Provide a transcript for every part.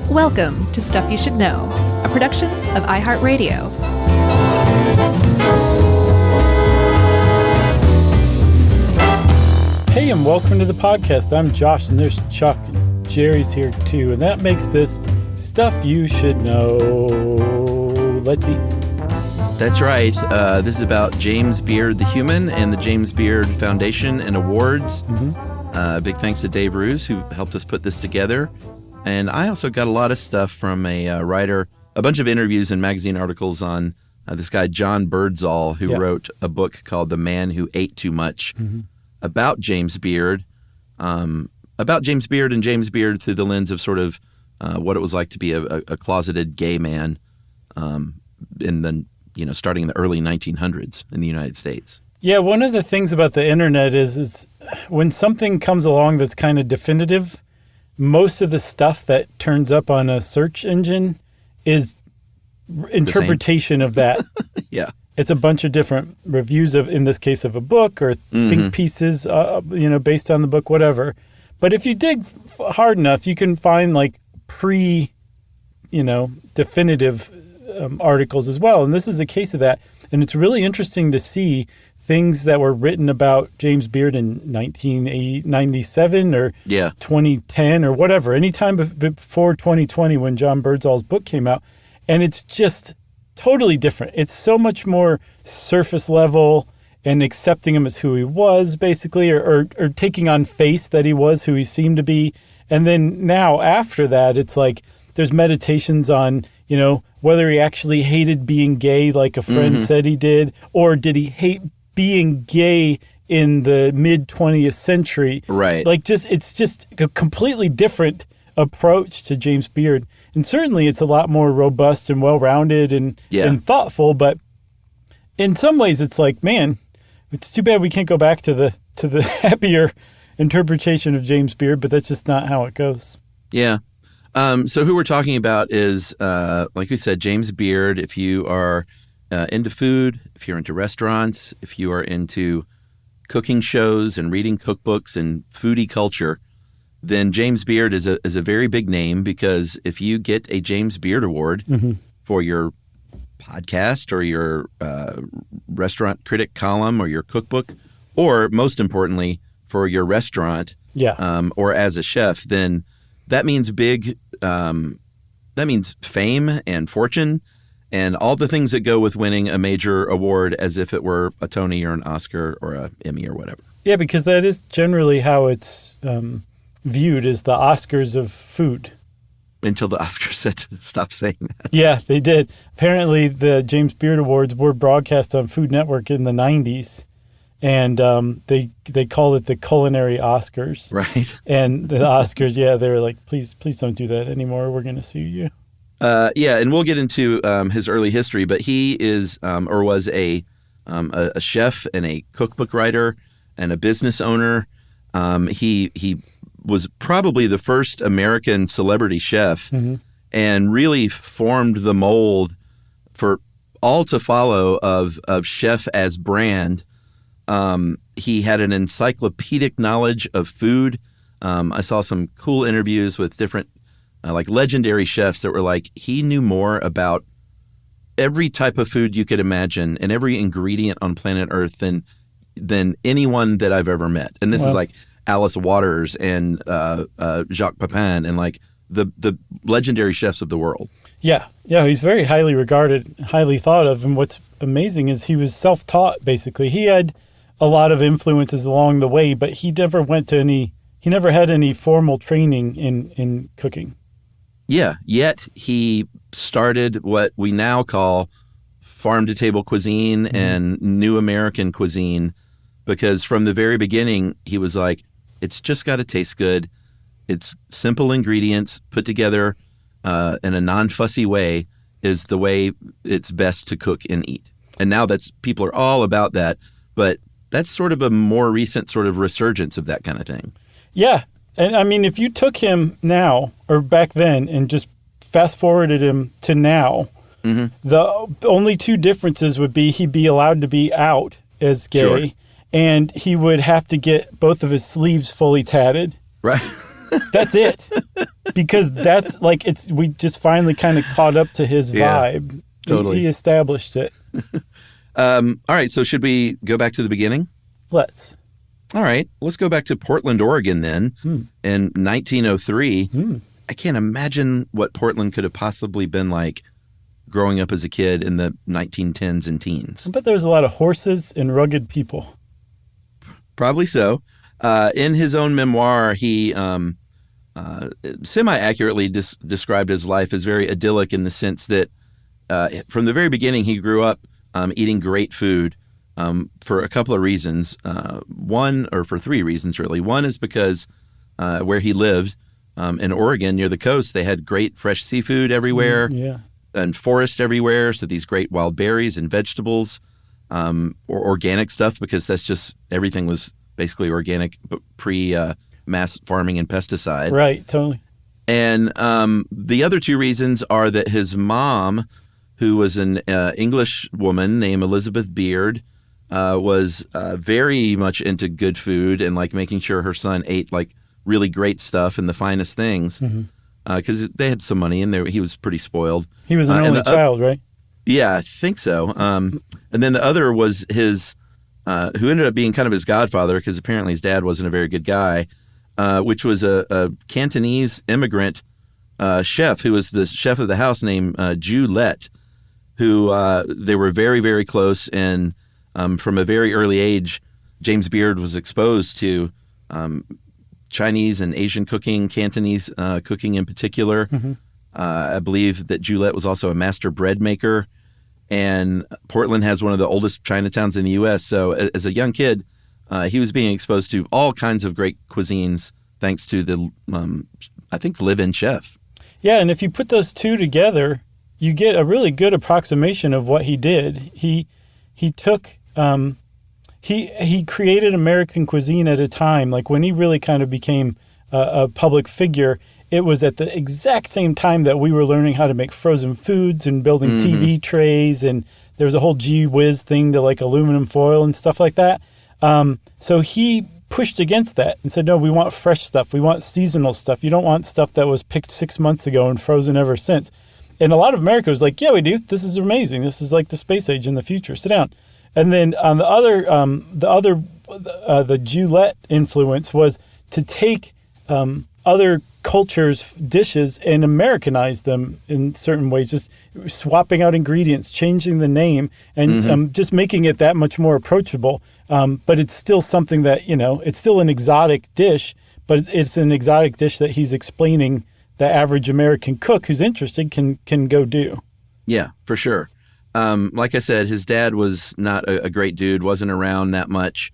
Welcome to Stuff You Should Know, a production of iHeartRadio. Hey, and welcome to the podcast. I'm Josh, and there's Chuck, and Jerry's here too, and that makes this Stuff You Should Know. Let's eat. That's right. This is about James Beard the Human and the James Beard Foundation and Awards. Big thanks to Dave Roos, who helped us put this together. And I also got a lot of stuff from a writer, a bunch of interviews and magazine articles on this guy, John Birdsall, who wrote a book called The Man Who Ate Too Much, about James Beard and James Beard through the lens of sort of what it was like to be a closeted gay man starting in the early 1900s in the United States. Yeah, one of the things about the internet is when something comes along that's kind of definitive, most of the stuff that turns up on a search engine is interpretation of that. Yeah. It's a bunch of different reviews of, in this case, of a book or think pieces, based on the book, whatever. But if you dig hard enough, you can find like definitive articles as well. And this is a case of that. And it's really interesting to see things that were written about James Beard in 1997 or 2010 or whatever, anytime before 2020 when John Birdsall's book came out. And it's just totally different. It's so much more surface level and accepting him as who he was, basically, or taking on face that he was who he seemed to be. And then now after that, it's like there's meditations on, whether he actually hated being gay like a friend said he did, or did he hate being gay in the mid-20th century. Right. It's just a completely different approach to James Beard. And certainly it's a lot more robust and well-rounded and thoughtful, but in some ways it's like, man, it's too bad we can't go back to the happier interpretation of James Beard, but that's just not how it goes. Yeah. So who we're talking about is, like we said, James Beard. If you are into food, if you're into restaurants, if you are into cooking shows and reading cookbooks and foodie culture, then James Beard is a very big name, because if you get a James Beard Award for your podcast or your restaurant critic column or your cookbook, or most importantly for your restaurant or as a chef, then that means that means fame and fortune and all the things that go with winning a major award, as if it were a Tony or an Oscar or a Emmy or whatever. Yeah, because that is generally how it's viewed, as the Oscars of food. Until the Oscars said to stop saying that. Yeah, they did. Apparently, the James Beard Awards were broadcast on Food Network in the 90s, and they called it the Culinary Oscars. Right. And the Oscars, they were like, please don't do that anymore. We're going to sue you. And we'll get into his early history, but he is or was a chef and a cookbook writer and a business owner. He was probably the first American celebrity chef and really formed the mold for all to follow of chef as brand. He had an encyclopedic knowledge of food. I saw some cool interviews with different legendary chefs that were like, he knew more about every type of food you could imagine and every ingredient on planet Earth than anyone that I've ever met. And this is like Alice Waters and Jacques Pepin and like the legendary chefs of the world. Yeah, he's very highly regarded, highly thought of. And what's amazing is he was self-taught, basically. He had a lot of influences along the way, but he never had any formal training in cooking. Yeah, yet he started what we now call farm-to-table cuisine and new American cuisine, because from the very beginning, he was like, it's just got to taste good. It's simple ingredients put together in a non-fussy way is the way it's best to cook and eat. And now people are all about that, but that's sort of a more recent sort of resurgence of that kind of thing. Yeah. And I mean, if you took him now or back then and just fast forwarded him to now, the only two differences would be he'd be allowed to be out as gay, and he would have to get both of his sleeves fully tatted. Right. That's it. Because that's like, we just finally kind of caught up to his vibe. Totally. He established it. All right. So should we go back to the beginning? Let's. All right. Let's go back to Portland, Oregon then. In 1903. I can't imagine what Portland could have possibly been like growing up as a kid in the 1910s and teens. I bet there was a lot of horses and rugged people. Probably so. In his own memoir, he semi-accurately described his life as very idyllic in the sense that from the very beginning, he grew up eating great food for a couple of reasons. For three reasons, really. One is because where he lived in Oregon near the coast, they had great fresh seafood everywhere and forest everywhere. So these great wild berries and vegetables or organic stuff, because that's just everything was basically organic, but pre-mass farming and pesticide. Right, totally. And the other two reasons are that his mom, who was an English woman named Elizabeth Beard, was very much into good food and like making sure her son ate like really great stuff and the finest things, because they had some money and he was pretty spoiled. He was an only child, right? Yeah, I think so. And then the other was his, who ended up being kind of his godfather, because apparently his dad wasn't a very good guy, which was a Cantonese immigrant chef who was the chef of the house named Julette, who they were very, very close. And from a very early age, James Beard was exposed to Chinese and Asian cooking, Cantonese cooking in particular. I believe that Julette was also a master bread maker. And Portland has one of the oldest Chinatowns in the U.S. So as a young kid, he was being exposed to all kinds of great cuisines thanks to the, I think, live-in chef. Yeah, and if you put those two together, you get a really good approximation of what he did. He took he created American cuisine at a time, like when he really kind of became a public figure. It was at the exact same time that we were learning how to make frozen foods and building TV trays, and there was a whole gee whiz thing to like aluminum foil and stuff like that. So he pushed against that and said, no, we want fresh stuff. We want seasonal stuff. You don't want stuff that was picked 6 months ago and frozen ever since. And a lot of America was like, yeah, we do. This is amazing. This is like the space age in the future. Sit down. And then on the Julette influence was to take other cultures' dishes and Americanize them in certain ways, just swapping out ingredients, changing the name, and just making it that much more approachable. But it's still something that, it's still an exotic dish, but it's an exotic dish that he's explaining the average American cook who's interested can go do. Yeah, for sure. Like I said, his dad was not a great dude, wasn't around that much.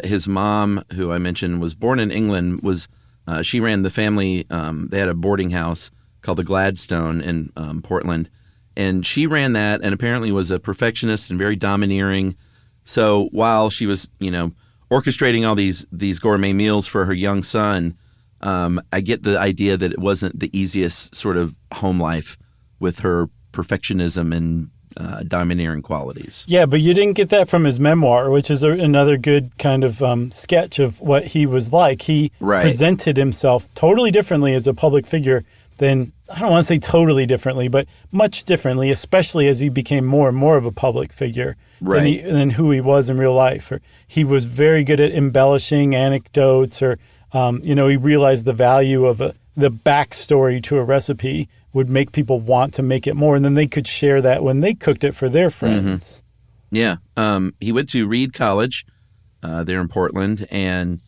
His mom, who I mentioned was born in England, she ran the family. They had a boarding house called the Gladstone in Portland, and she ran that and apparently was a perfectionist and very domineering. So while she was, orchestrating all these gourmet meals for her young son, I get the idea that it wasn't the easiest sort of home life with her perfectionism and domineering qualities. Yeah, but you didn't get that from his memoir, which is another good kind of sketch of what he was like. He presented himself totally differently as a public figure than, I don't want to say totally differently, but much differently, especially as he became more and more of a public figure than who he was in real life. Or he was very good at embellishing anecdotes, or he realized the value of the backstory to a recipe would make people want to make it more, and then they could share that when they cooked it for their friends. Yeah. He went to Reed College there in Portland and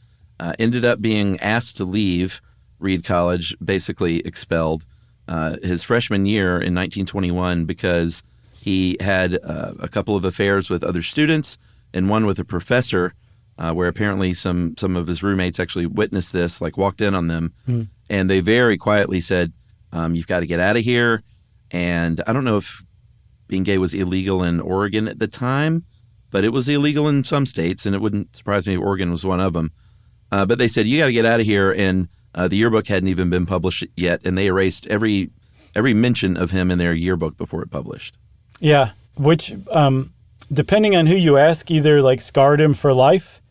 ended up being asked to leave Reed College, basically expelled his freshman year in 1921 because he had a couple of affairs with other students and one with a professor where apparently some of his roommates actually witnessed this, like walked in on them, and they very quietly said, you've got to get out of here. And I don't know if being gay was illegal in Oregon at the time, but it was illegal in some states, and it wouldn't surprise me if Oregon was one of them. But they said, you got to get out of here, and the yearbook hadn't even been published yet, and they erased every mention of him in their yearbook before it published. Yeah, which, depending on who you ask, either like scarred him for life,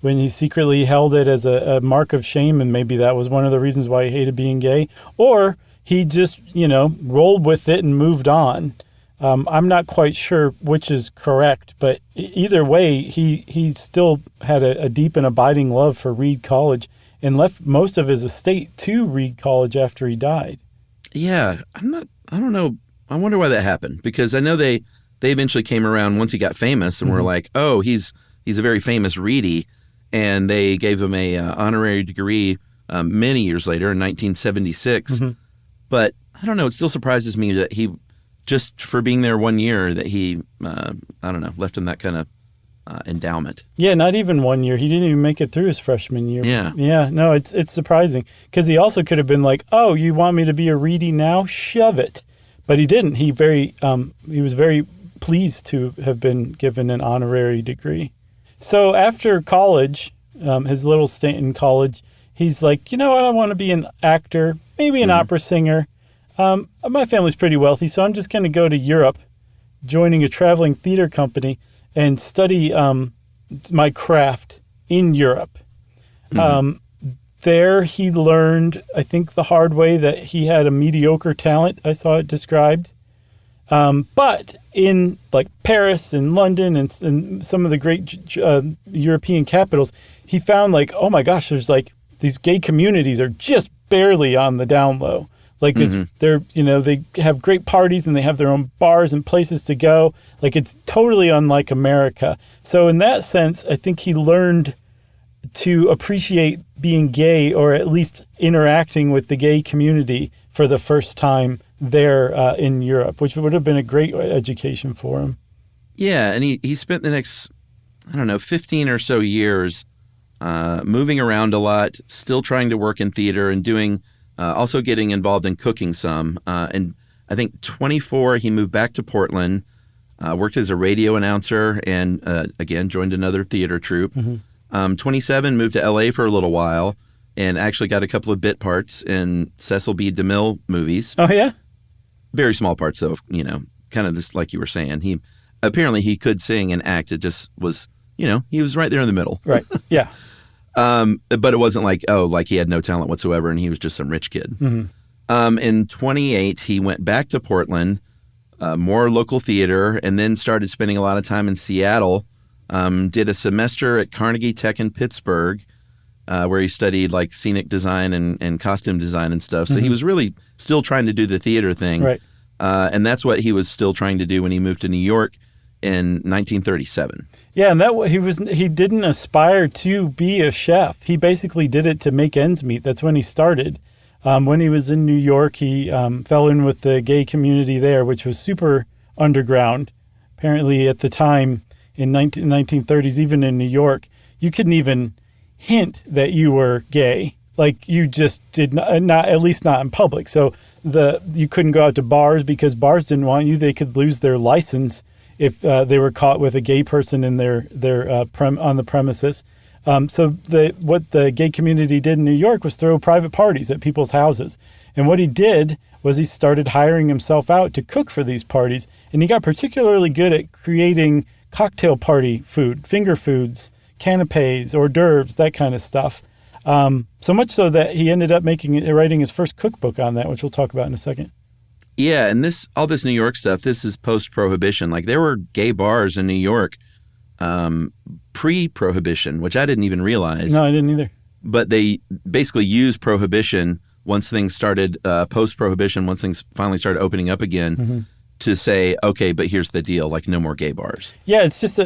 when he secretly held it as a mark of shame, and maybe that was one of the reasons why he hated being gay, or he just, rolled with it and moved on. I'm not quite sure which is correct, but either way, he still had a deep and abiding love for Reed College and left most of his estate to Reed College after he died. Yeah, I don't know. I wonder why that happened, because I know they eventually came around once he got famous and were like, oh, he's a very famous Reedy, and they gave him a honorary degree many years later in 1976. But I don't know. It still surprises me that he, just for being there 1 year, that he, left him that kind of endowment. Yeah, not even 1 year. He didn't even make it through his freshman year. Yeah. Yeah, no, it's surprising, because he also could have been like, oh, you want me to be a Reedy now? Shove it. But he didn't. He was very pleased to have been given an honorary degree. So after college, his little stint in college, he's like, you know what? I want to be an actor, maybe an opera singer. My family's pretty wealthy, so I'm just going to go to Europe, joining a traveling theater company, and study my craft in Europe. There he learned, I think the hard way, that he had a mediocre talent. I saw it described. But in like Paris and London and some of the great European capitals, he found like, oh my gosh, there's like these gay communities are just barely on the down low. Like they're, they have great parties and they have their own bars and places to go. Like it's totally unlike America. So in that sense, I think he learned to appreciate being gay, or at least interacting with the gay community for the first time there in Europe, which would have been a great education for him. Yeah, and he spent the next, 15 or so years moving around a lot, still trying to work in theater and doing, also getting involved in cooking some. And I think 24, he moved back to Portland, worked as a radio announcer, and again, joined another theater troupe. 27, moved to LA for a little while, and actually got a couple of bit parts in Cecil B. DeMille movies. Oh, yeah? Very small parts, though, kind of this, like you were saying. He could sing and act. It just was, he was right there in the middle. Right, yeah. But it wasn't like he had no talent whatsoever and he was just some rich kid. In 28, he went back to Portland, more local theater, and then started spending a lot of time in Seattle. Did a semester at Carnegie Tech in Pittsburgh, where he studied like scenic design and costume design and stuff. So he was really still trying to do the theater thing. Right. And that's what he was still trying to do when he moved to New York in 1937. Yeah, and he didn't aspire to be a chef. He basically did it to make ends meet. That's when he started. When he was in New York, he fell in with the gay community there, which was super underground. Apparently at the time in 1930s, even in New York, you couldn't even hint that you were gay. Like you just did not, at least not in public. So you couldn't go out to bars because bars didn't want you. They could lose their license if they were caught with a gay person in their on the premises. So what the gay community did in New York was throw private parties at people's houses. And what he did was he started hiring himself out to cook for these parties. And he got particularly good at creating cocktail party food, finger foods, canapes, hors d'oeuvres, that kind of stuff. So much so that he ended up writing his first cookbook on that, which we'll talk about in a second. Yeah, and all this New York stuff, this is post-Prohibition. Like there were gay bars in New York pre-Prohibition, which I didn't even realize. No, I didn't either. But they basically used Prohibition once things started, post-Prohibition, once things finally started opening up again, to say, okay, but here's the deal, like no more gay bars. Yeah, it's just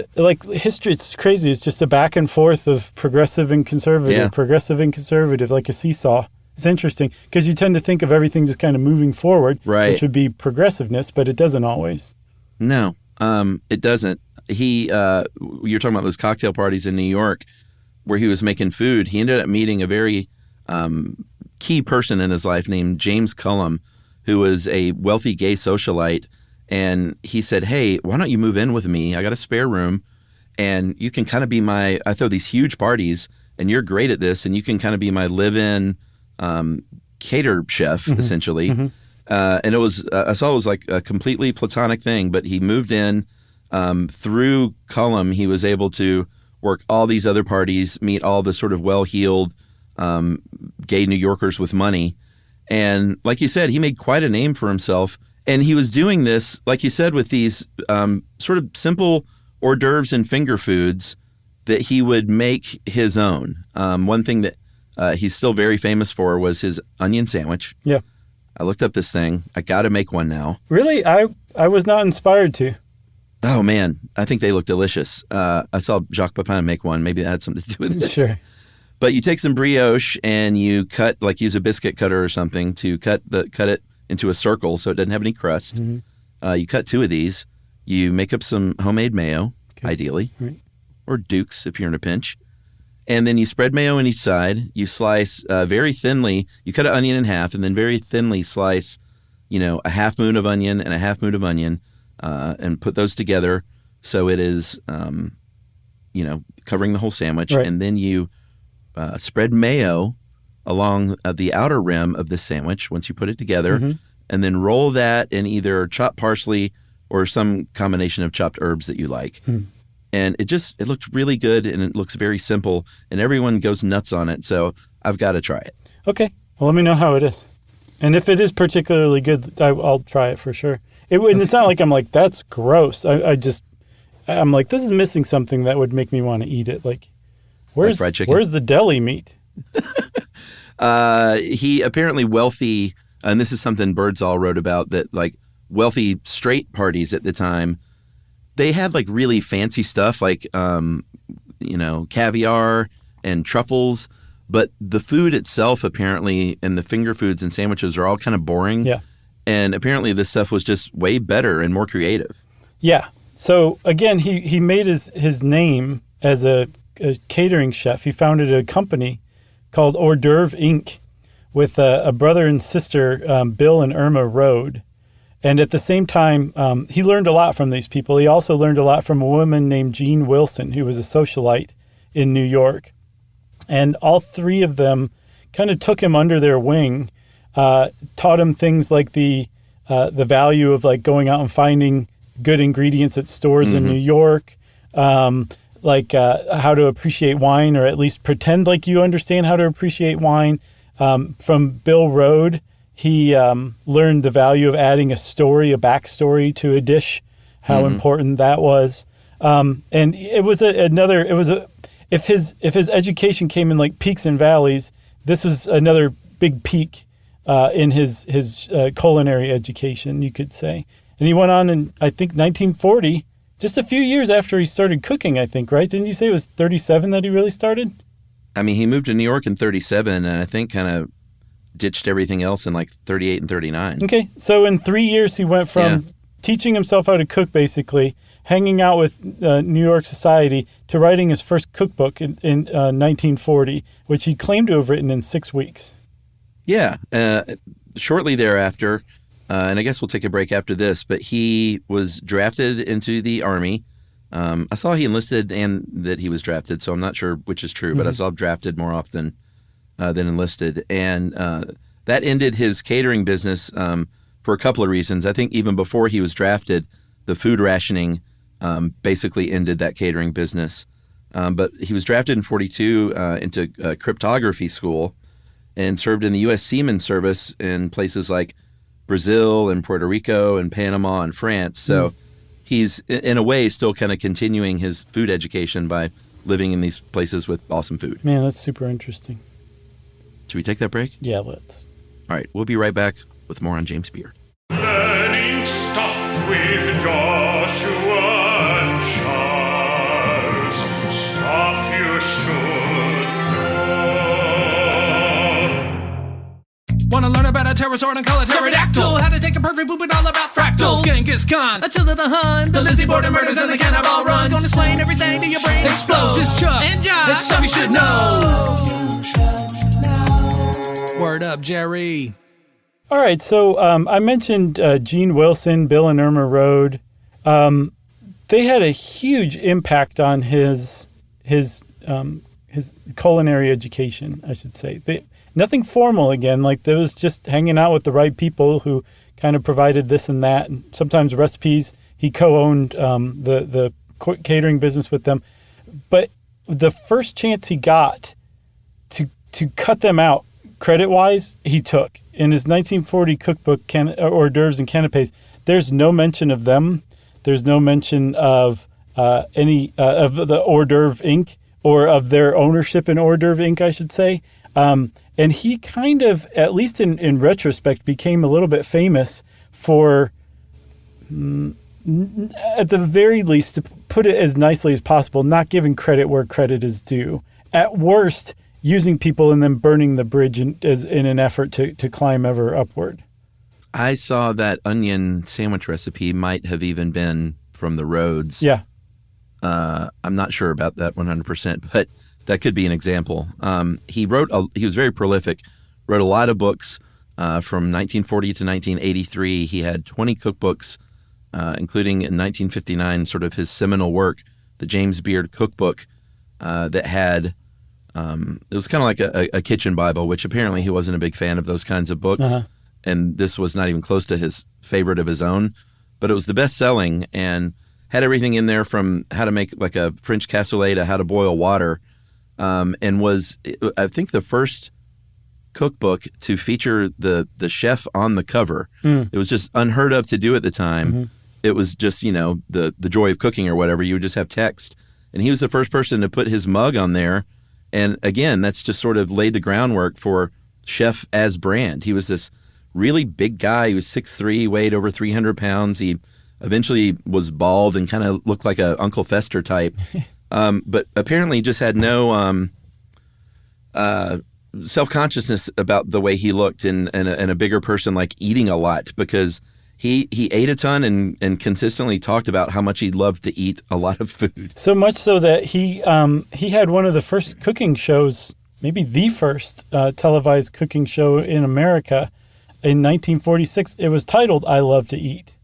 history, it's crazy. It's just a back and forth of progressive and conservative, like a seesaw. It's interesting because you tend to think of everything just kind of moving forward, right, which would be progressiveness, but it doesn't always. No, it doesn't. You're talking about those cocktail parties in New York where he was making food. He ended up meeting a very key person in his life named James Cullum, who was a wealthy gay socialite. And he said, hey, why don't you move in with me? I got a spare room and you can kind of be I throw these huge parties and you're great at this and you can kind of be my live-in cater chef, essentially. And it was, I saw it was like a completely platonic thing, but he moved in. Through Cullum, he was able to work all these other parties, meet all the sort of well-heeled gay New Yorkers with money. And like you said, he made quite a name for himself. And he was doing this, like you said, with these sort of simple hors d'oeuvres and finger foods that he would make his own. One thing that he's still very famous for was his onion sandwich. Yeah. I looked up this thing. I got to make one now. Really? I was not inspired to. Oh, man. I think they look delicious. I saw Jacques Pepin make one. Maybe that had something to do with it. Sure. But you take some brioche and you cut, like use a biscuit cutter or something to cut it into a circle so it doesn't have any crust. Mm-hmm. You cut 2 of these. You make up some homemade mayo, ideally, right. Or Duke's if you're in a pinch. And then you spread mayo on each side. You slice very thinly. You cut an onion in half and then very thinly slice, a half moon of onion and a half moon of onion and put those together so it is, covering the whole sandwich. Right. And then you spread mayo along the outer rim of the sandwich once you put it together, mm-hmm. and then roll that in either chopped parsley or some combination of chopped herbs that you like. And it looked really good, and it looks very simple, and everyone goes nuts on it, so I've got to try it. Okay. Well, let me know how it is. And if it is particularly good, I'll try it for sure. And it's not like I'm like, that's gross. I'm like, this is missing something that would make me want to eat it. Like, where's the deli meat? He apparently wealthy, and this is something Birdsall wrote about, that like wealthy straight parties at the time, they had like really fancy stuff like, caviar and truffles, but the food itself apparently, and the finger foods and sandwiches are all kind of boring. Yeah. And apparently this stuff was just way better and more creative. Yeah. So again, he made his name as a catering chef. He founded a company called Hors d'oeuvre Inc. with a brother and sister, Bill and Irma Rode. And at the same time, he learned a lot from these people. He also learned a lot from a woman named Jean Wilson, who was a socialite in New York. And all 3 of them kind of took him under their wing, taught him things like the value of like going out and finding good ingredients at stores mm-hmm. in New York, like how to appreciate wine, or at least pretend like you understand how to appreciate wine. From Bill Rode, he learned the value of adding a backstory to a dish, how mm-hmm. important that was. And it was if his education came in like peaks and valleys, this was another big peak in his culinary education, you could say. And he went on in, I think, 1940, just a few years after he started cooking, I think, right? Didn't you say it was 37 that he really started? I mean, he moved to New York in 37, and I think kind of ditched everything else in like 38 and 39. Okay, so in 3 years, he went from teaching himself how to cook, basically, hanging out with New York society, to writing his first cookbook in 1940, which he claimed to have written in 6 weeks. Yeah, shortly thereafter, and I guess we'll take a break after this, but he was drafted into the Army. I saw he enlisted and that he was drafted, so I'm not sure which is true, but I saw drafted more often than enlisted. And that ended his catering business for a couple of reasons. I think even before he was drafted, the food rationing basically ended that catering business. But he was drafted in 42 into cryptography school and served in the U.S. Seaman Service in places like Brazil and Puerto Rico and Panama and France. So he's, in a way, still kind of continuing his food education by living in these places with awesome food. Man, that's super interesting. Should we take that break? Yeah, let's. All right, we'll be right back with more on James Beard. Learning stuff with Joshua and Charles. Stuff you should know. Wanna learn about a pterosaur and call it pterodactyl? How to take a perfect poop and all about fractals. Genghis Khan, Attila the Hun, the Lizzie Borden murders and the cannibal runs. Gonna explain everything to your brain explodes. It's Chuck and Josh. It's stuff you should know. Word up, Jerry. All right, so I mentioned Jean Wilson, Bill and Irma Rode. They had a huge impact on his culinary education, I should say. Nothing formal again, like there was just hanging out with the right people who kind of provided this and that, and sometimes recipes. He co-owned the catering business with them. But the first chance he got to cut them out credit-wise, he took. In his 1940 cookbook, hors d'oeuvres and canapés, there's no mention of them. There's no mention of any of the hors d'oeuvre Inc. or of their ownership in hors d'oeuvre Inc., I should say. And he kind of, at least in retrospect, became a little bit famous for, at the very least, to put it as nicely as possible, not giving credit where credit is due. At worst, using people and then burning the bridge in an effort to climb ever upward. I saw that onion sandwich recipe might have even been from the Rhodes. Yeah. I'm not sure about that 100%, but that could be an example. He was very prolific, wrote a lot of books from 1940 to 1983. He had 20 cookbooks, including in 1959, sort of his seminal work, the James Beard Cookbook, that had, it was kind of like a kitchen Bible, which apparently he wasn't a big fan of those kinds of books. Uh-huh. And this was not even close to his favorite of his own, but it was the best-selling and had everything in there from how to make like a French cassoulet to how to boil water, and was, I think, the first cookbook to feature the chef on the cover. It was just unheard of to do at the time. Mm-hmm. It was just, the joy of cooking or whatever. You would just have text. And he was the first person to put his mug on there. And again, that's just sort of laid the groundwork for chef as brand. He was this really big guy. He was 6'3", weighed over 300 pounds. He eventually was bald and kind of looked like a Uncle Fester type. But apparently just had no self-consciousness about the way he looked, and a bigger person, like eating a lot, because he ate a ton and consistently talked about how much he loved to eat a lot of food. So much so that he had one of the first cooking shows, maybe the first televised cooking show in America in 1946. It was titled "I Love to Eat."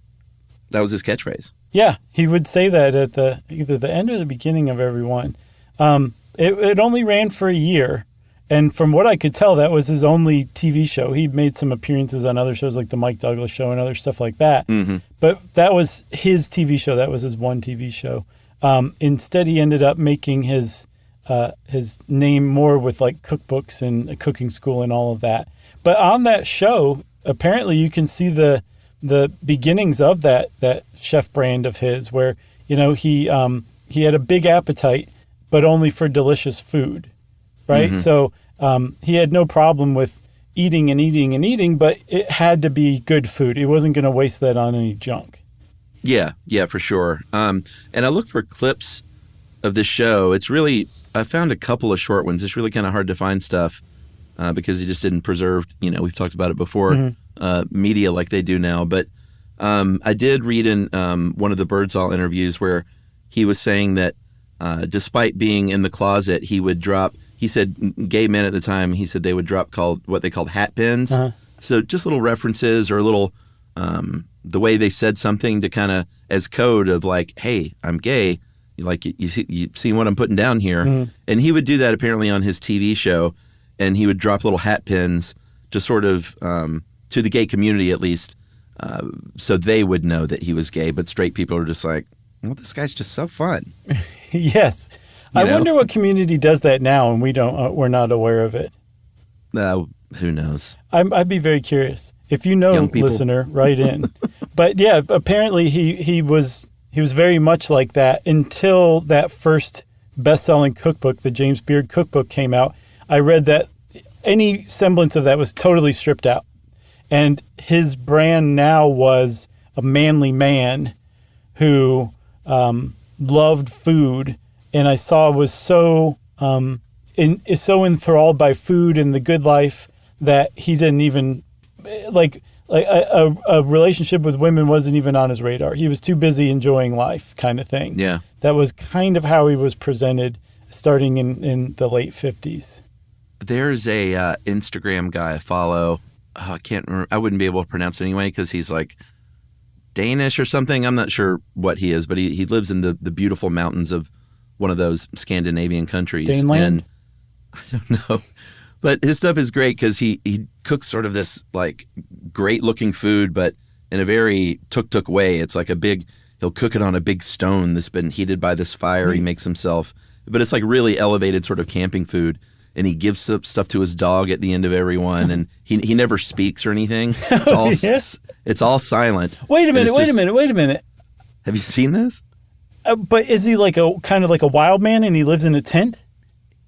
That was his catchphrase. Yeah, he would say that at either the end or the beginning of every one. It only ran for a year, and from what I could tell, that was his only TV show. He made some appearances on other shows like the Mike Douglas Show and other stuff like that. Mm-hmm. But that was his TV show. That was his one TV show. Instead, he ended up making his name more with like cookbooks and a cooking school and all of that. But on that show, apparently you can see the beginnings of that chef brand of his, where he had a big appetite, but only for delicious food, right? Mm-hmm. So he had no problem with eating and eating and eating, but it had to be good food. He wasn't going to waste that on any junk. Yeah, for sure. And I looked for clips of this show. I found a couple of short ones. It's really kind of hard to find stuff because he just didn't preserve, we've talked about it before, mm-hmm. Media like they do now. But I did read in one of the Birdsall interviews where he was saying that despite being in the closet, he said gay men at the time, he said they would drop what they called hat pins. Uh-huh. So just little references or a little, the way they said something to kind of as code of like, hey, I'm gay. Like you see what I'm putting down here. Mm-hmm. And he would do that apparently on his TV show, and he would drop little hat pins just sort of to the gay community at least, so they would know that he was gay. But straight people are just like, well, this guy's just so fun. Yes. I wonder what community does that now and we're not aware of it. Who knows? I'd be very curious. If you know, listener, write in. But yeah, apparently he was very much like that until that first best-selling cookbook, the James Beard Cookbook, came out. I read that any semblance of that was totally stripped out. And his brand now was a manly man who loved food, and I saw was so enthralled by food and the good life that he didn't even like a relationship with women wasn't even on his radar. He was too busy enjoying life, kind of thing. Yeah, that was kind of how he was presented, starting in the late 50s. There's a Instagram guy I follow. I can't remember. I wouldn't be able to pronounce it anyway because he's like Danish or something. I'm not sure what he is, but he lives in the beautiful mountains of one of those Scandinavian countries. Daneland? And I don't know. But his stuff is great because he cooks sort of this like great looking food, but in a very tuk-tuk way. It's like he'll cook it on a big stone that's been heated by this fire he makes himself. but it's like really elevated sort of camping food. And he gives stuff to his dog at the end of every one, and he never speaks or anything. It's all silent. Wait a minute. Have you seen this? But is he like a kind of like a wild man, and he lives in a tent?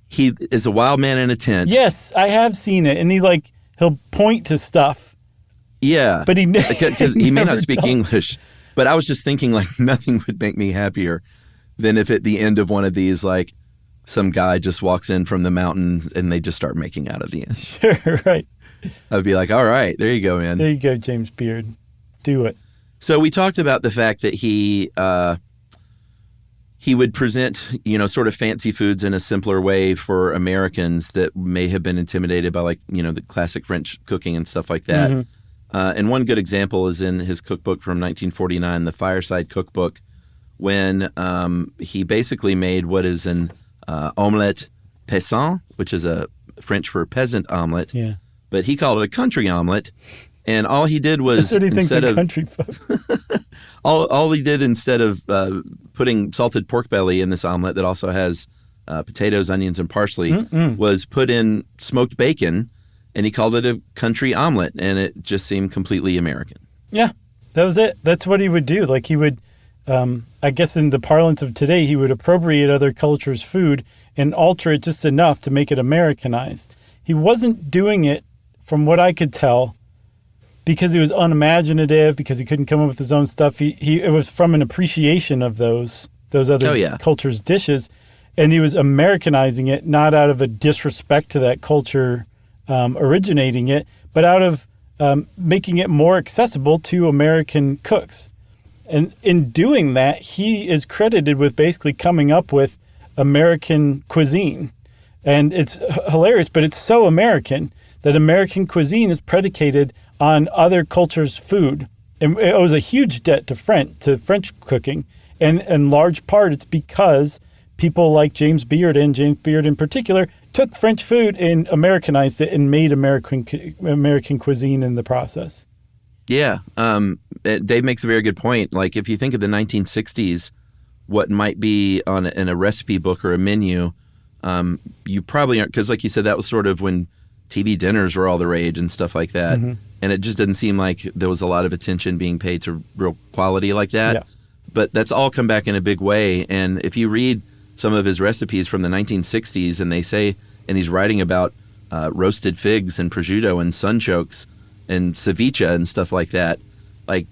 He is a wild man in a tent. Yes, I have seen it, and he'll point to stuff. Yeah, but because he may not speak does. English. But I was just thinking, like, nothing would make me happier than if at the end of one of these, like, some guy just walks in from the mountains and they just start making out at the end. Sure, right. I'd be like, all right, there you go, man. There you go, James Beard. Do it. So we talked about the fact that he would present, sort of fancy foods in a simpler way for Americans that may have been intimidated by, like, the classic French cooking and stuff like that. Mm-hmm. And one good example is in his cookbook from 1949, the Fireside Cookbook, when he basically made what is an omelette paysan, which is a French for peasant omelet. Yeah. But he called it a country omelet. And all he did was that's what he thinks of country folk. all he did instead of putting salted pork belly in this omelet that also has potatoes, onions, and parsley was put in smoked bacon, and he called it a country omelet, and it just seemed completely American. Yeah, that was it. That's what he would do. Like he would, I guess in the parlance of today, he would appropriate other cultures' food and alter it just enough to make it Americanized. He wasn't doing it, from what I could tell, because he was unimaginative, because he couldn't come up with his own stuff. It was from an appreciation of those other cultures' dishes, and he was Americanizing it, not out of a disrespect to that culture originating it, but out of making it more accessible to American cooks. And in doing that, he is credited with basically coming up with American cuisine. And it's hilarious, but it's so American that American cuisine is predicated on other cultures' food. And it owes a huge debt to French cooking. And in large part, it's because people like James Beard, and James Beard in particular, took French food and Americanized it and made American cuisine in the process. Yeah. Dave makes a very good point. Like, if you think of the 1960s, what might be in a recipe book or a menu, you probably aren't, because like you said, that was sort of when TV dinners were all the rage and stuff like that. Mm-hmm. And it just didn't seem like there was a lot of attention being paid to real quality like that. Yeah. But that's all come back in a big way. And if you read some of his recipes from the 1960s, and they say, and he's writing about roasted figs and prosciutto and sunchokes and ceviche and stuff like that. Like,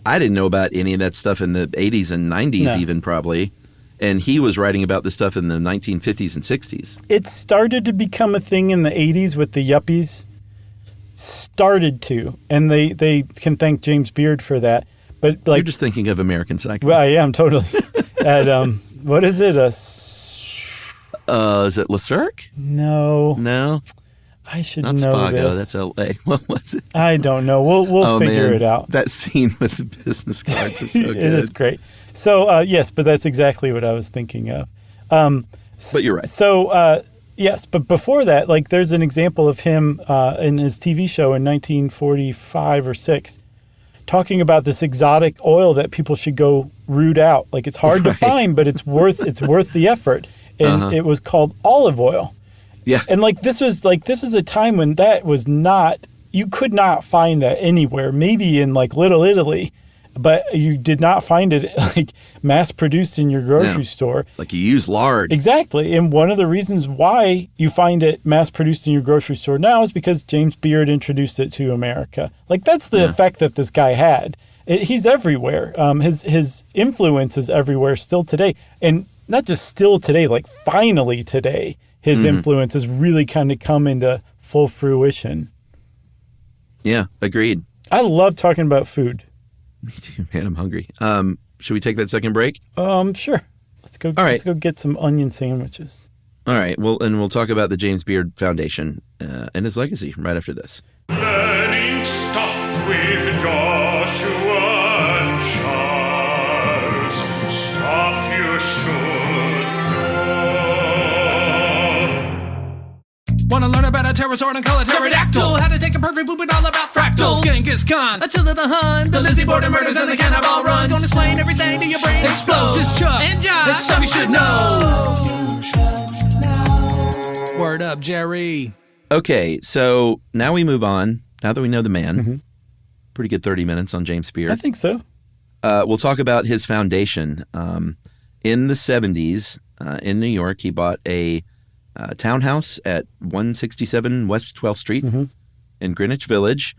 I didn't know about any of that stuff in the 80s and 90s even probably. And he was writing about this stuff in the 1950s and 60s. It started to become a thing in the 80s with the yuppies. Started to. And they can thank James Beard for that. But like, you're just thinking of American Psycho. Well, I am totally. At what is it? Is it Le Cirque? No. I should Not know Spago, this. That's L.A. What was it? I don't know. We'll figure it out. That scene with the business cards is so good. It is great. So, yes, but that's exactly what I was thinking of. But you're right. So, yes, but before that, like, there's an example of him in his TV show in 1945 or 6 talking about this exotic oil that people should go root out. Like, it's hard to find, but it's worth the effort. And it was called olive oil. Yeah. And this was a time when that was not, you could not find that anywhere, maybe in like Little Italy, but you did not find it like mass produced in your grocery store. It's like you use lard. Exactly. And one of the reasons why you find it mass produced in your grocery store now is because James Beard introduced it to America. Like, that's the effect that this guy had. He's everywhere. His influence is everywhere still today. And not just still today, like finally today, his influence has really kind of come into full fruition. Yeah, agreed. I love talking about food. Me too, man. I'm hungry. Should we take that second break? Sure. Let's go. All right. Let's go get some onion sandwiches. All right. Well, and we'll talk about the James Beard Foundation and his legacy right after this. Learning stuff with Joshua and Charles. Stuff you should. Wanna learn about a pterosaur and call it pterodactyl? How to take a perfect poop and all about fractals. Genghis gone. Attila the Hun, the Lizzie Borden murders and the cannibal runs. Gonna explain everything to your brain explodes. It's Chuck and Josh. It's stuff you should know. Word up, Jerry. Okay, so now we move on. Now that we know the man, pretty good 30 minutes on James Beard. I think so. We'll talk about his foundation. In the 70s, in New York, he bought a townhouse at 167 West 12th Street in Greenwich Village.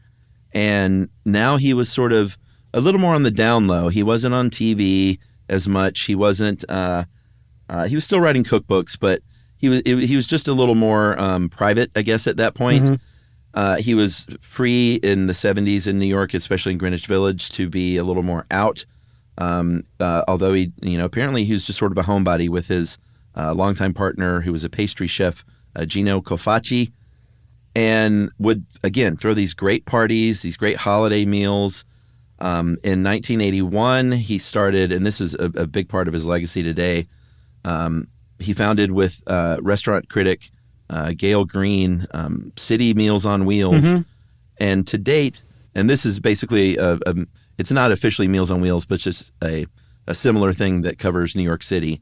And now he was sort of a little more on the down low. He wasn't on TV as much. He wasn't. He was still writing cookbooks, but he was just a little more private, I guess, at that point. He was free in the 70s in New York, especially in Greenwich Village, to be a little more out. Although he, apparently he was just sort of a homebody with his longtime partner, who was a pastry chef, Gino Cofacci, and would again throw these great parties, these great holiday meals. In 1981, he started, and this is a big part of his legacy today. He founded with restaurant critic Gail Green, City Meals on Wheels. And to date, and this is basically, it's not officially Meals on Wheels, but just a similar thing that covers New York City.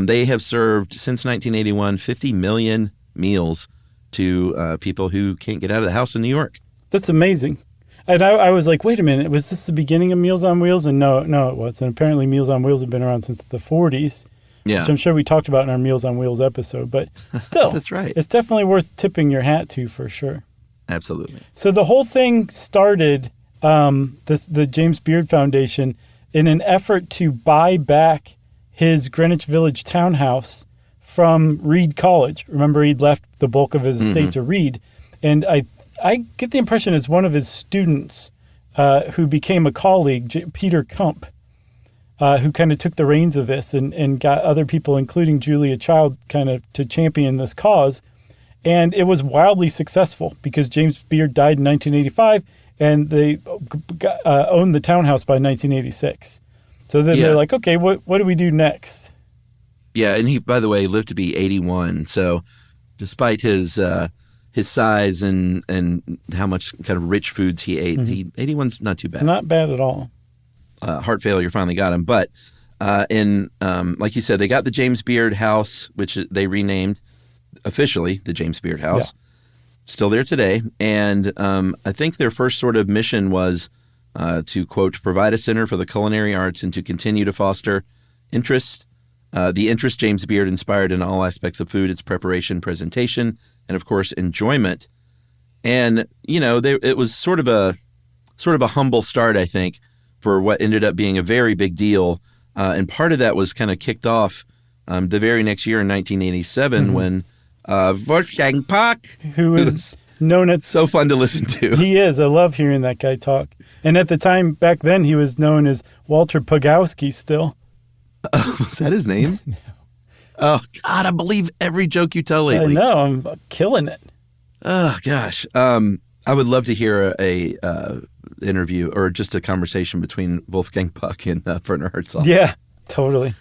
They have served, since 1981, 50 million meals to people who can't get out of the house in New York. That's amazing. And I was like, wait a minute, was this the beginning of Meals on Wheels? And no, it wasn't. And apparently Meals on Wheels have been around since the 40s. Yeah. Which I'm sure we talked about in our Meals on Wheels episode, but still, That's right. It's definitely worth tipping your hat to for sure. Absolutely. So the whole thing started, the James Beard Foundation, in an effort to buy back his Greenwich Village townhouse from Reed College. Remember, he'd left the bulk of his estate to Reed. And I get the impression it's one of his students who became a colleague, Peter Kump, who kind of took the reins of this and got other people, including Julia Child, kind of to champion this cause. And it was wildly successful because James Beard died in 1985 and they owned the townhouse by 1986. So then they're like, okay, what do we do next? Yeah, and he, by the way, lived to be 81. So despite his size and how much kind of rich foods he ate, 81's not too bad. Not bad at all. Heart failure finally got him. But like you said, they got the James Beard House, which they renamed officially the James Beard House. Yeah. Still there today. And I think their first sort of mission was to, quote, provide a center for the culinary arts and to continue to foster the interest James Beard inspired in all aspects of food, its preparation, presentation, and, of course, enjoyment. And, it was sort of a humble start, I think, for what ended up being a very big deal. And part of that was kind of kicked off the very next year in 1987 when Wolfgang Puck, who is known as... So fun to listen to. He is. I love hearing that guy talk. And at the time, back then, he was known as Walter Pugowski still. Was that his name? No. Oh, God, I believe every joke you tell lately. I know. I'm killing it. Oh, gosh. I would love to hear a interview or just a conversation between Wolfgang Puck and Werner Herzog. Yeah, totally.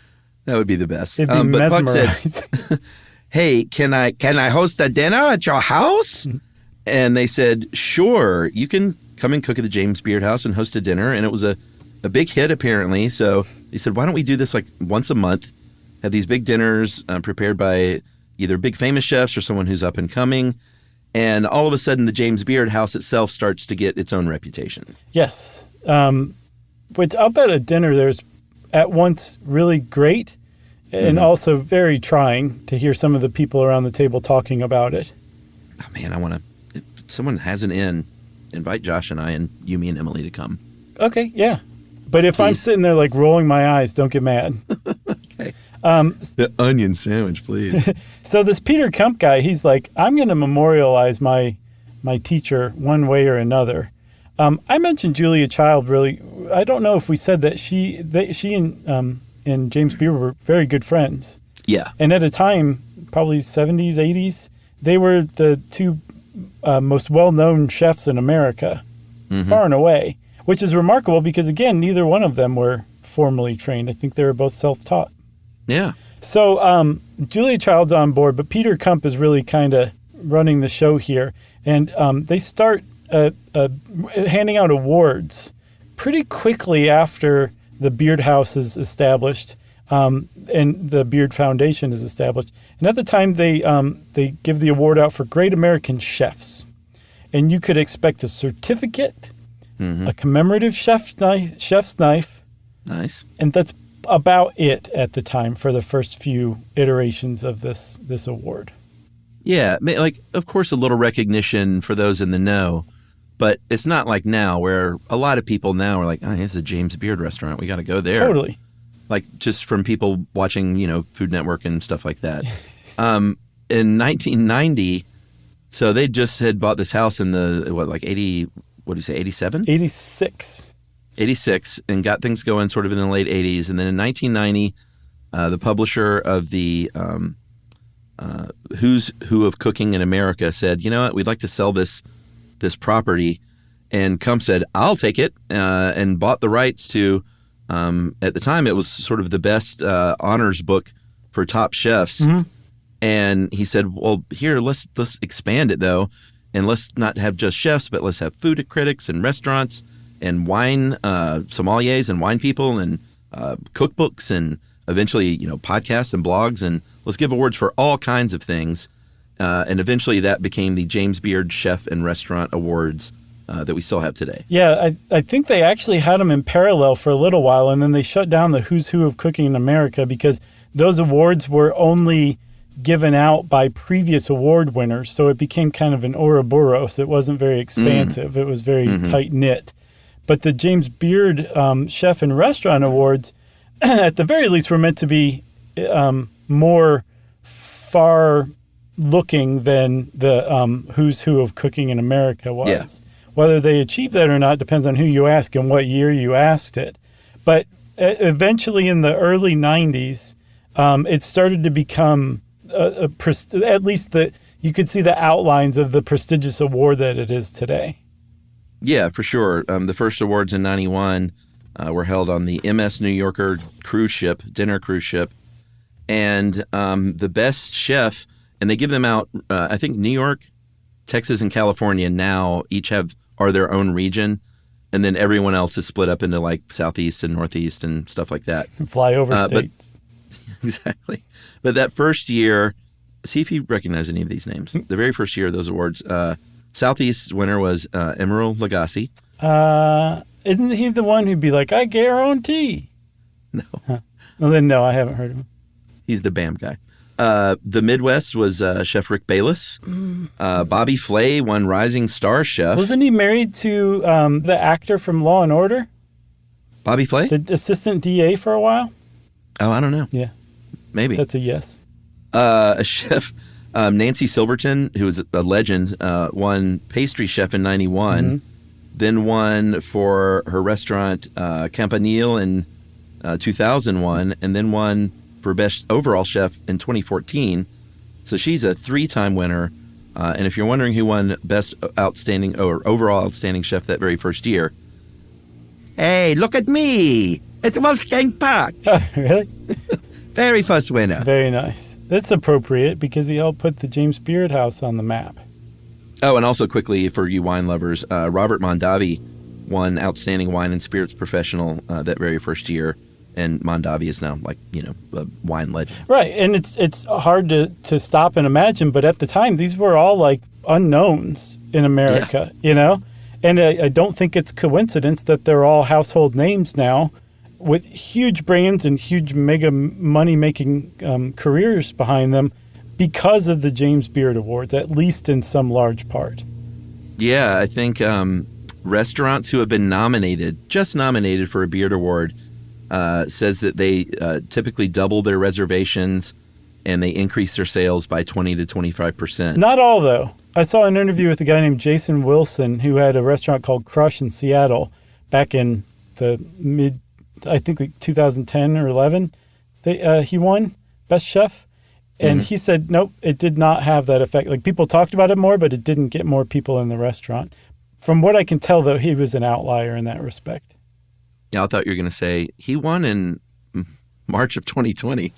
That would be the best. It'd be mesmerizing. Puck said, hey, can I host a dinner at your house? And they said, sure, you can come and cook at the James Beard House and host a dinner. And it was a big hit, apparently. So they said, why don't we do this like once a month? Have these big dinners prepared by either big famous chefs or someone who's up and coming. And all of a sudden, the James Beard House itself starts to get its own reputation. Yes. Which I'll bet a dinner there's at once really great and also very trying to hear some of the people around the table talking about it. Oh, man, I want to... If someone has an in, invite Josh and I and you, me, and Emily to come. Okay, yeah. But if I'm sitting there like rolling my eyes, don't get mad. Okay. The onion sandwich, please. So this Peter Kump guy, he's like, I'm going to memorialize my teacher one way or another. I mentioned Julia Child. Really, I don't know if we said that she and James Beard were very good friends. Yeah. And at a time, probably 70s, 80s, they were the two most well-known chefs in America, far and away, which is remarkable because, again, neither one of them were formally trained. I think they were both self-taught. Yeah. So Julia Child's on board, but Peter Kump is really kind of running the show here. And they start handing out awards pretty quickly after the Beard House is established and the Beard Foundation is established. And at the time, they give the award out for Great American Chefs. And you could expect a certificate, a commemorative chef's knife. Nice. And that's about it at the time for the first few iterations of this award. Yeah, like, of course, a little recognition for those in the know, but it's not like now where a lot of people now are like, oh, it's a James Beard restaurant. We got to go there. Totally. Like, just from people watching, Food Network and stuff like that. In 1990, so they just had bought this house in the, 87? 86. 86, and got things going sort of in the late 80s. And then in 1990, the publisher of the Who's Who of Cooking in America said, you know what, we'd like to sell this property. And Kump said, I'll take it, and bought the rights to, at the time, it was sort of the best honors book for top chefs. Mm-hmm. And he said, well, here, let's expand it, though, and let's not have just chefs, but let's have food critics and restaurants and wine sommeliers and wine people and cookbooks and eventually, podcasts and blogs, and let's give awards for all kinds of things. And eventually that became the James Beard Chef and Restaurant Awards that we still have today. Yeah, I think they actually had them in parallel for a little while, and then they shut down the Who's Who of Cooking in America because those awards were only given out by previous award winners, so it became kind of an Ouroboros. It wasn't very expansive. It was very tight-knit. But the James Beard Chef and Restaurant Awards, at the very least, were meant to be more far-looking than the Who's Who of Cooking in America was. Yeah. Whether they achieved that or not depends on who you ask and what year you asked it. But eventually in the early 90s, it started to become at least you could see the outlines of the prestigious award that it is today. Yeah, for sure. The first awards in 91 were held on the MS New Yorker dinner cruise ship. And the best chef, and they give them out, I think New York, Texas, and California now each are their own region. And then everyone else is split up into like Southeast and Northeast and stuff like that. Flyover states. Exactly. But that first year, see if you recognize any of these names. The very first year of those awards, Southeast winner was Emeril Lagasse. Isn't he the one who'd be like, I guarantee? No. Huh. Well, then, no, I haven't heard of him. He's the BAM guy. The Midwest was Chef Rick Bayless. Bobby Flay won Rising Star Chef. Wasn't he married to the actor from Law and Order? Bobby Flay? The assistant DA for a while? Oh, I don't know. Yeah. Maybe. That's a yes. A chef, Nancy Silverton, who was a legend, won Pastry Chef in 91, then won for her restaurant Campanile in 2001, and then won for Best Overall Chef in 2014. So she's a 3-time winner. And if you're wondering who won Best Outstanding or Overall Outstanding Chef that very first year, hey, look at me. It's Wolfgang Puck. Oh, really? Very first winner. Very nice. That's appropriate because he helped put the James Beard House on the map. Oh, and also quickly for you wine lovers, Robert Mondavi won Outstanding Wine and Spirits Professional that very first year. And Mondavi is now a wine legend. Right. And it's hard to stop and imagine. But at the time, these were all like unknowns in America, And I don't think it's coincidence that they're all household names now with huge brands and huge mega money-making careers behind them because of the James Beard Awards, at least in some large part. Yeah, I think restaurants who have been just nominated for a Beard Award, says that they typically double their reservations and they increase their sales by 20 to 25%. Not all, though. I saw an interview with a guy named Jason Wilson who had a restaurant called Crush in Seattle back in the I think like 2010 or 11. He won Best Chef. And he said, nope, it did not have that effect. Like people talked about it more, but it didn't get more people in the restaurant. From what I can tell, though, he was an outlier in that respect. Yeah, I thought you were going to say he won in March of 2020.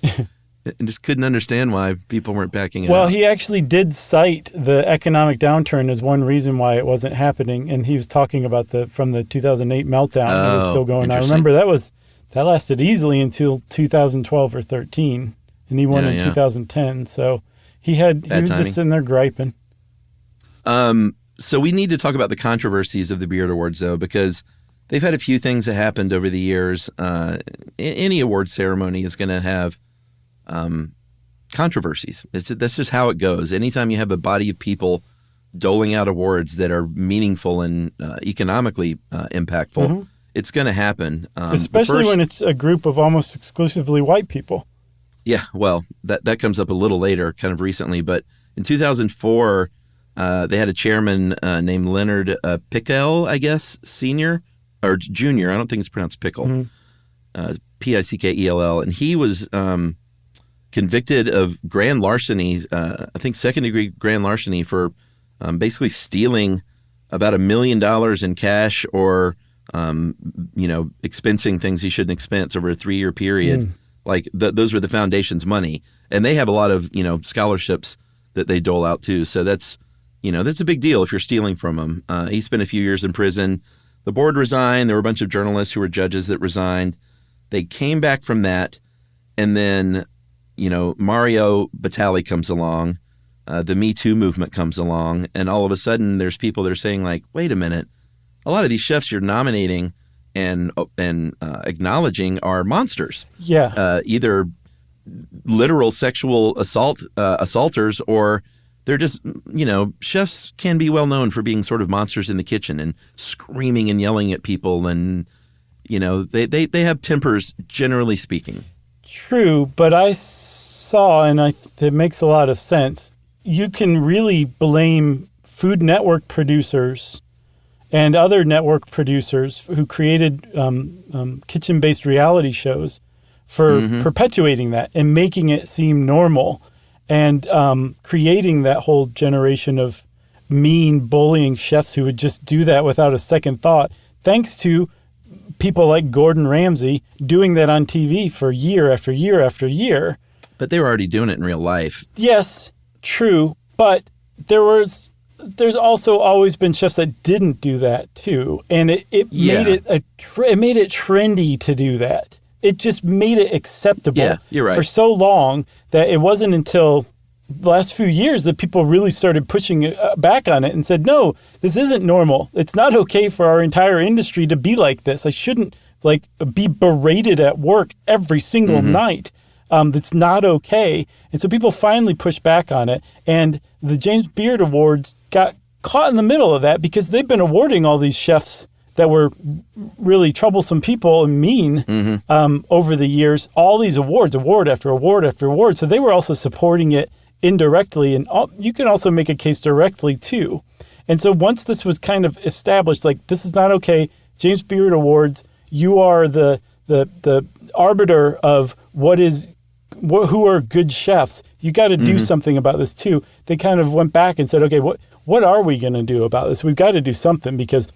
and just couldn't understand why people weren't backing it Well, up. he actually did cite the economic downturn as one reason why it wasn't happening, and he was talking about from the 2008 meltdown that was still going on. I remember that lasted easily until 2012 or 13, and he won in 2010. So he was just sitting there griping. So we need to talk about the controversies of the Beard Awards, though, because they've had a few things that happened over the years. Any award ceremony is going to have controversies. That's just how it goes. Anytime you have a body of people doling out awards that are meaningful and economically impactful, it's going to happen. Especially when it's a group of almost exclusively white people. Yeah, well, that comes up a little later, kind of recently. But in 2004, they had a chairman named Leonard Pickel, I guess, senior or junior. I don't think it's pronounced Pickle. Pickell. And he was convicted of grand larceny, I think second-degree grand larceny for basically stealing about $1 million in cash or, expensing things he shouldn't expense over a 3-year period. Like those were the foundation's money. And they have a lot of, scholarships that they dole out too. So that's a big deal if you're stealing from them. He spent a few years in prison. The board resigned. There were a bunch of journalists who were judges that resigned. They came back from that. And then, Mario Batali comes along. The Me Too movement comes along. And all of a sudden there's people that are saying like, wait a minute, a lot of these chefs you're nominating and acknowledging are monsters. Yeah. Either literal sexual assaulters, or they're just, chefs can be well known for being sort of monsters in the kitchen and screaming and yelling at people. And, they have tempers, generally speaking. True, but I saw, and it makes a lot of sense, you can really blame Food Network producers and other network producers who created kitchen-based reality shows for perpetuating that and making it seem normal and creating that whole generation of mean, bullying chefs who would just do that without a second thought, thanks to people like Gordon Ramsay doing that on TV for year after year after year. But they were already doing it in real life. Yes, true, but there's also always been chefs that didn't do that too, and it made it made it trendy to do that. It just made it acceptable. Yeah, you're right. For so long that it wasn't until the last few years that people really started pushing back on it and said, "No, this isn't normal. It's not okay for our entire industry to be like this. I shouldn't be berated at work every single night. That's not okay." And so people finally pushed back on it, and the James Beard Awards got caught in the middle of that because they've been awarding all these chefs that were really troublesome people and mean over the years, all these awards, award after award after award. So they were also supporting it indirectly, and you can also make a case directly too. And so once this was kind of established, like, this is not okay, James Beard Awards, you are the arbiter of who are good chefs. You got to do something about this too. They kind of went back and said, okay, what are we going to do about this? We've got to do something, because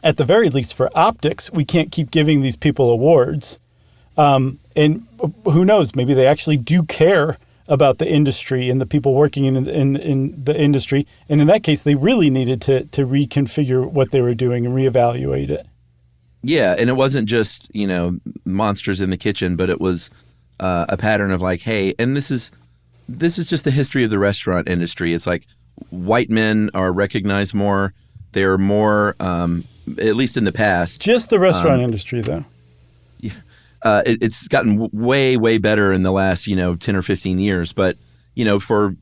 at the very least for optics, we can't keep giving these people awards. And who knows, maybe they actually do care about the industry and the people working in the industry. And in that case, they really needed to reconfigure what they were doing and reevaluate it. Yeah, and it wasn't just, monsters in the kitchen, but it was a pattern of like, hey, and this is just the history of the restaurant industry. It's like white men are recognized more. They're more, at least in the past. Just the restaurant industry, though. Yeah, it's gotten way, way better in the last, 10 or 15 years. But, for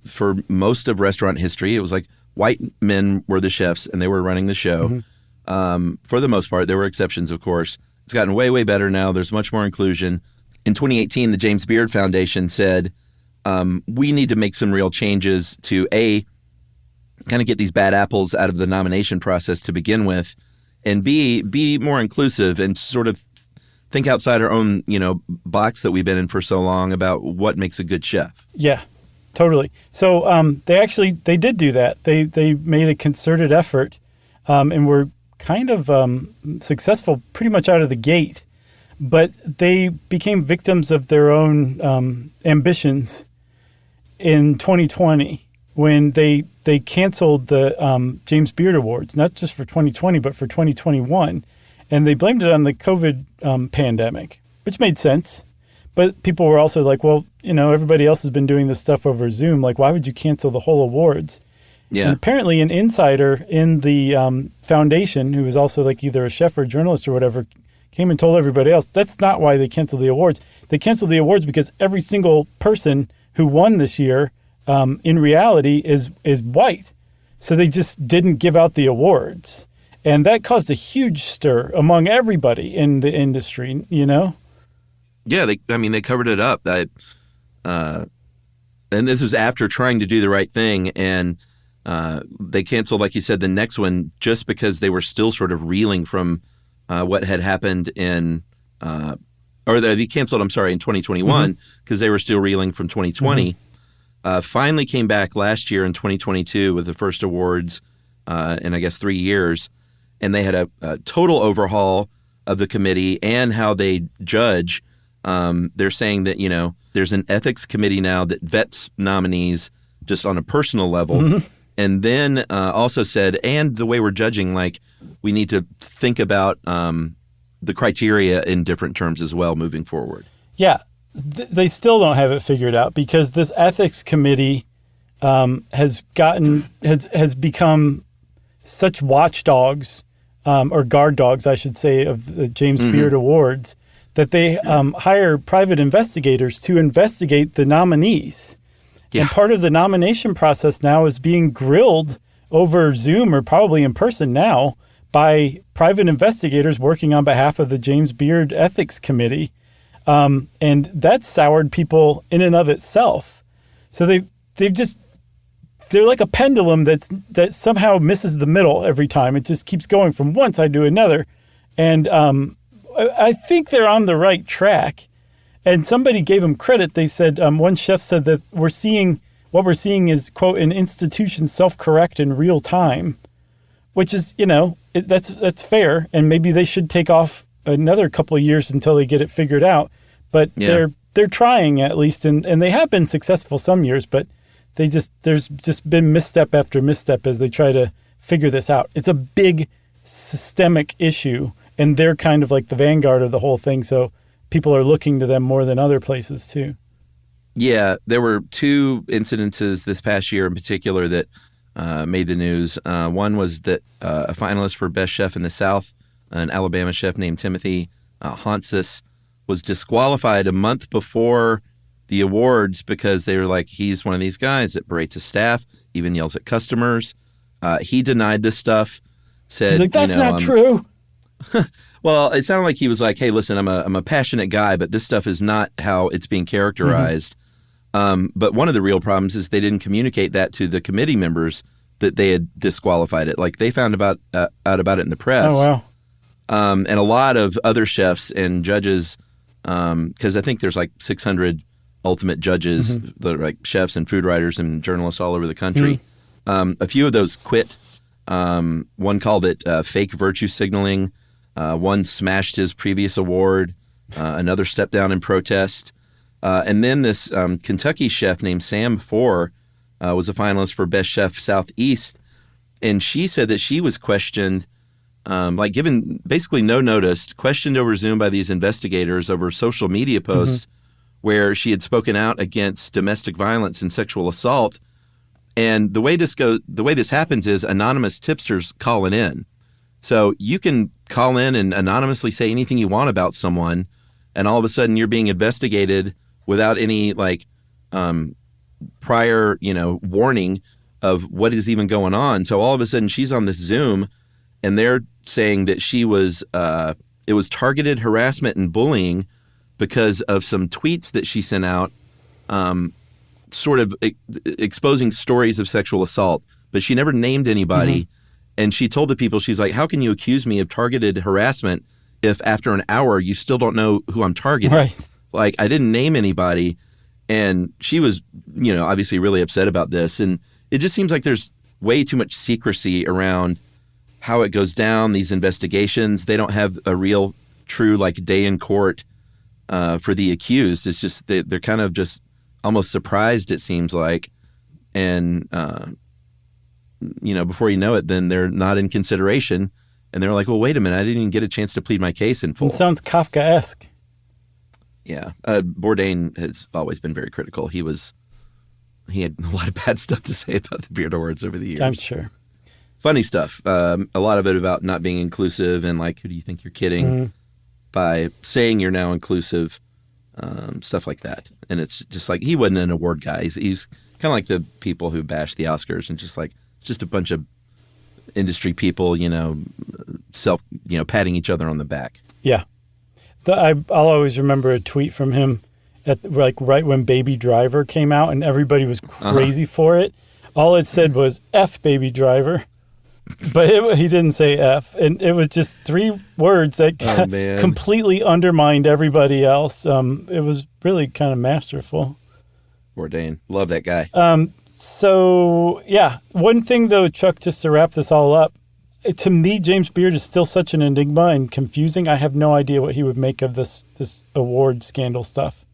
most of restaurant history, it was like white men were the chefs and they were running the show. For the most part. There were exceptions, of course. It's gotten way, way better now. There's much more inclusion. In 2018, the James Beard Foundation said, we need to make some real changes to, A, kind of get these bad apples out of the nomination process to begin with, and B, be more inclusive and sort of think outside our own, box that we've been in for so long about what makes a good chef. Yeah, totally. So they did do that. They made a concerted effort and were kind of successful pretty much out of the gate. but they became victims of their own ambitions in 2020 when they canceled the James Beard Awards, not just for 2020, but for 2021. And they blamed it on the COVID pandemic, which made sense. But people were also like, well, everybody else has been doing this stuff over Zoom. Like, why would you cancel the whole awards? Yeah. And apparently an insider in the foundation, who was also like either a chef or a journalist or whatever, came and told everybody else, that's not why they canceled the awards. They canceled the awards because every single person who won this year, in reality, is white. So they just didn't give out the awards. And that caused a huge stir among everybody in the industry, Yeah, they covered it up. And this was after trying to do the right thing, and they canceled, like you said, the next one just because they were still sort of reeling from what had happened in they canceled, in 2021 because they were still reeling from 2020. Finally came back last year in 2022 with the first awards in, I guess, 3 years. And they had a total overhaul of the committee and how they judge. They're saying that, there's an ethics committee now that vets nominees just on a personal level. And then also said, and the way we're judging, like, we need to think about the criteria in different terms as well moving forward. Yeah. They still don't have it figured out because this ethics committee has become such watchdogs, or guard dogs, I should say, of the James Beard Awards, that they hire private investigators to investigate the nominees. Yeah. And part of the nomination process now is being grilled over Zoom or probably in person now by private investigators working on behalf of the James Beard Ethics Committee. And that soured people in and of itself. So they're like a pendulum that somehow misses the middle every time. It just keeps going from one side to another. And I think they're on the right track. And somebody gave them credit. They said, one chef said that what we're seeing is, quote, an institution self-correct in real time, which is, that's fair. And maybe they should take off another couple of years until they get it figured out. But they're trying at least. And they have been successful some years, but there's just been misstep after misstep as they try to figure this out. It's a big systemic issue, and they're kind of like the vanguard of the whole thing. So people are looking to them more than other places too. Yeah, there were two incidences this past year in particular that made the news. One was that a finalist for Best Chef in the South, an Alabama chef named Timothy Hansis, was disqualified a month before the awards because they were like, he's one of these guys that berates his staff, even yells at customers. He denied this stuff, said, he's like, that's not true. Well, it sounded like he was like, hey, listen, I'm a passionate guy, but this stuff is not how it's being characterized. But one of the real problems is they didn't communicate that to the committee members that they had disqualified it. Like, they found out about it in the press. Oh, wow. And a lot of other chefs and judges, because I think there's like 600 ultimate judges that are like chefs and food writers and journalists all over the country. A few of those quit. One called it fake virtue signaling. One smashed his previous award. Another stepped down in protest. And then this Kentucky chef named Sam Four was a finalist for Best Chef Southeast. And she said that she was questioned, given basically no notice, questioned over Zoom by these investigators over social media posts where she had spoken out against domestic violence and sexual assault. And the way this happens is anonymous tipsters calling in. So you can call in and anonymously say anything you want about someone, and all of a sudden you're being investigated without any prior, warning of what is even going on. So all of a sudden she's on this Zoom, and they're saying that she was it was targeted harassment and bullying because of some tweets that she sent out, sort of exposing stories of sexual assault, but she never named anybody. And she told the people, she's like, how can you accuse me of targeted harassment if after an hour you still don't know who I'm targeting? Right. Like, I didn't name anybody. And she was, obviously really upset about this. And it just seems like there's way too much secrecy around how it goes down, these investigations. They don't have a real true like day in court for the accused. It's just they're kind of just almost surprised, it seems like, and before you know it, then they're not in consideration, and they're like, well, wait a minute, I didn't even get a chance to plead my case in full. It sounds Kafkaesque. Yeah, Bourdain has always been very critical. He had a lot of bad stuff to say about the Beard Awards over the years. I'm sure. Funny stuff. A lot of it about not being inclusive and like, who do you think you're kidding by saying you're now inclusive, stuff like that. And it's just like, he wasn't an award guy. He's kind of like the people who bash the Oscars and just a bunch of industry people, patting each other on the back. Yeah. I'll always remember a tweet from him right when Baby Driver came out and everybody was crazy for it. All it said was F Baby Driver, but he didn't say F. And it was just 3 words that completely undermined everybody else. It was really kind of masterful. Bourdain. Love that guy. So, yeah. One thing, though, Chuck, just to wrap this all up, to me, James Beard is still such an enigma and confusing. I have no idea what he would make of this award scandal stuff.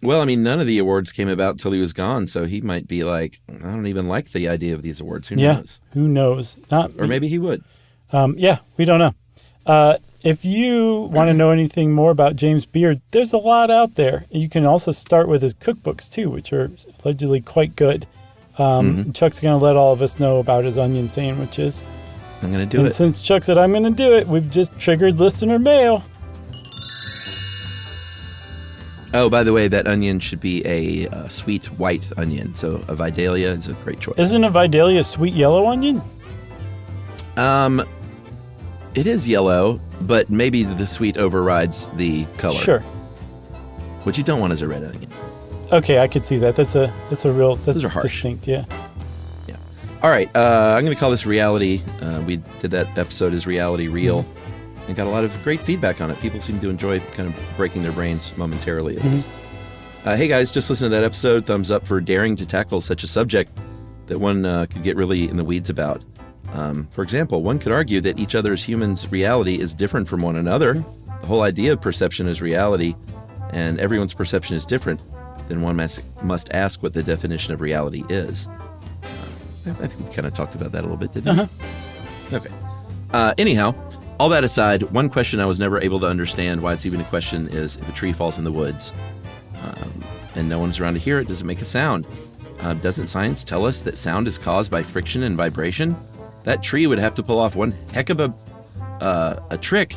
Well, I mean, none of the awards came about until he was gone, so he might be like, I don't even like the idea of these awards. Who knows? Who knows? Or maybe he would. We don't know. If you want to know anything more about James Beard, there's a lot out there. You can also start with his cookbooks, too, which are allegedly quite good. Chuck's going to let all of us know about his onion sandwiches. I'm going to do it. And since Chuck said I'm going to do it, we've just triggered listener mail. Oh, by the way, that onion should be a sweet white onion. So a Vidalia is a great choice. Isn't a Vidalia a sweet yellow onion? It is yellow, but maybe the sweet overrides the color. Sure. What you don't want is a red onion. Okay, I could see that. That's a real, that's Those are harsh. Distinct, yeah. Yeah. All right, I'm going to call this Reality. We did that episode as Reality Real and got a lot of great feedback on it. People seem to enjoy kind of breaking their brains momentarily at this. Hey guys, just listen to that episode. Thumbs up for daring to tackle such a subject that one could get really in the weeds about. For example, one could argue that each other's humans' reality is different from one another. The whole idea of perception is reality, and everyone's perception is different. Then one must ask what the definition of reality is. I think we kind of talked about that a little bit, didn't we? Okay. Anyhow, all that aside, one question I was never able to understand why it's even a question is if a tree falls in the woods and no one's around to hear it, does it make a sound? Doesn't science tell us that sound is caused by friction and vibration? That tree would have to pull off one heck of a trick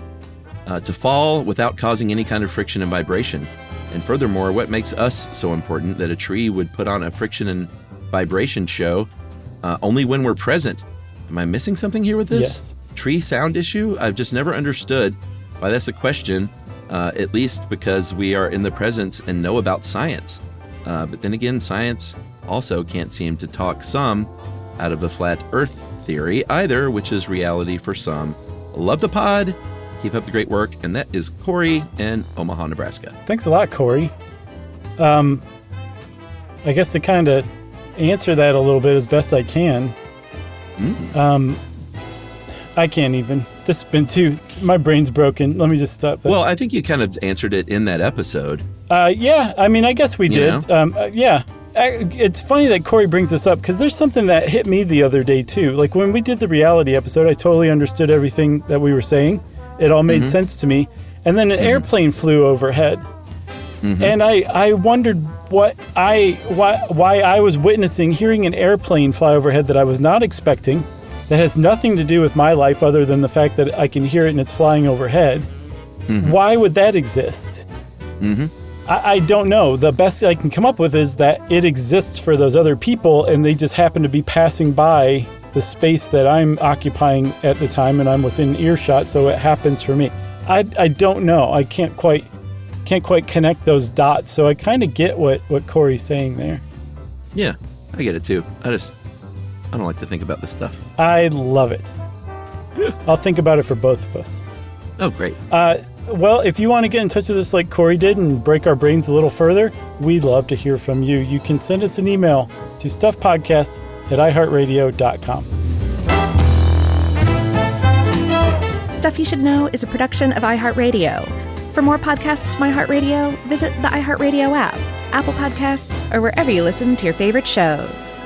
to fall without causing any kind of friction and vibration. And furthermore, what makes us so important that a tree would put on a friction and vibration show only when we're present? Am I missing something here with this? Yes. Tree sound issue? I've just never understood why that's a question, at least because we are in the presence and know about science. But then again, science also can't seem to talk some out of the flat earth theory either, which is reality for some. Love the pod. Keep up the great work. And that is Corey in Omaha, Nebraska. Thanks a lot, Corey. I guess to kind of answer that a little bit as best I can. I can't even. This has been my brain's broken. Let me just stop that. Well, I think you kind of answered it in that episode. Yeah, I mean, I guess we did. Yeah. It's funny that Corey brings this up because there's something that hit me the other day too. Like when we did the reality episode, I totally understood everything that we were saying. It all made sense to me. And then an airplane flew overhead. And I wondered why I was hearing an airplane fly overhead that I was not expecting, that has nothing to do with my life other than the fact that I can hear it and it's flying overhead. Why would that exist? I don't know. The best I can come up with is that it exists for those other people and they just happen to be passing by the space that I'm occupying at the time and I'm within earshot, so it happens for me. I don't know. I can't quite connect those dots, so I kind of get what Corey's saying there. Yeah, I get it too. I don't like to think about this stuff. I love it. I'll think about it for both of us. Oh, great. Well, if you want to get in touch with us like Corey did and break our brains a little further, we'd love to hear from you. You can send us an email to stuffpodcast@iHeartRadio.com. Stuff You Should Know is a production of iHeartRadio. For more podcasts from iHeartRadio, visit the iHeartRadio app, Apple Podcasts, or wherever you listen to your favorite shows.